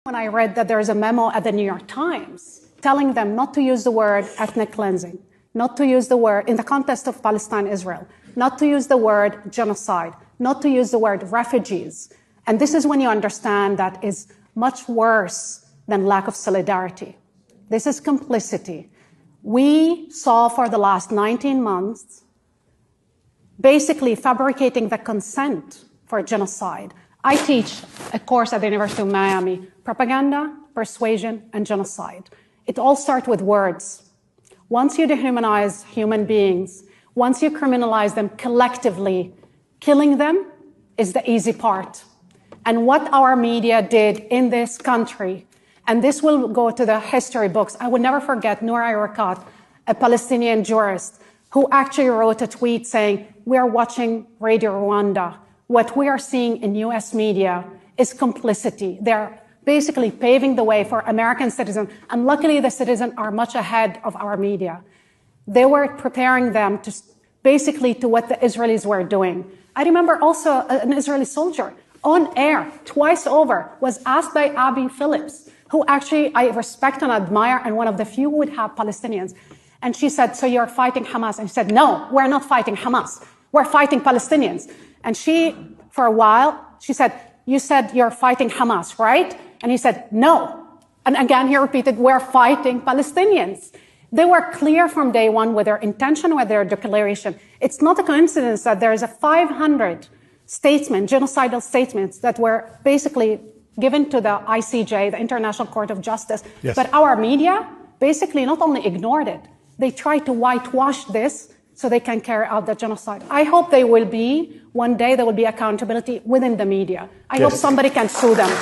When I read that there is a memo at the New York Times telling them not to use the word ethnic cleansing, not to use the word, in the context of Palestine-Israel, not to use the word genocide, not to use the word refugees. And this is when you understand that is much worse than lack of solidarity. This is complicity. We saw for the last 19 months basically fabricating the consent for genocide. I teach a course at the University of Miami, propaganda, persuasion, and genocide. It all starts with words. Once you dehumanize human beings, once you criminalize them collectively, killing them is the easy part. And what our media did in this country, and this will go to the history books. I will never forget Noura Erakat, a Palestinian jurist, who actually wrote a tweet saying, "We are watching Radio Rwanda. What we are seeing in US media is complicity. They're basically paving the way for American citizens. And luckily, the citizens are much ahead of our media. They were preparing them to basically to what the Israelis were doing." I remember also an Israeli soldier on air twice over was asked by Abby Phillips, who actually I respect and admire, and one of the few who would have Palestinians. And she said, "So you're fighting Hamas?" And he said, "No, we're not fighting Hamas. We're fighting Palestinians." And she, for a while, she said, "You said you're fighting Hamas, right?" And he said, "No." And again, he repeated, "We're fighting Palestinians." They were clear from day one with their intention, with their declaration. It's not a coincidence that there is a 500 statements, genocidal statements, that were basically given to the ICJ, the International Court of Justice. Yes. But our media basically not only ignored it, they tried to whitewash this so they can carry out the genocide. I hope one day there will be accountability within the media. I hope somebody can sue them.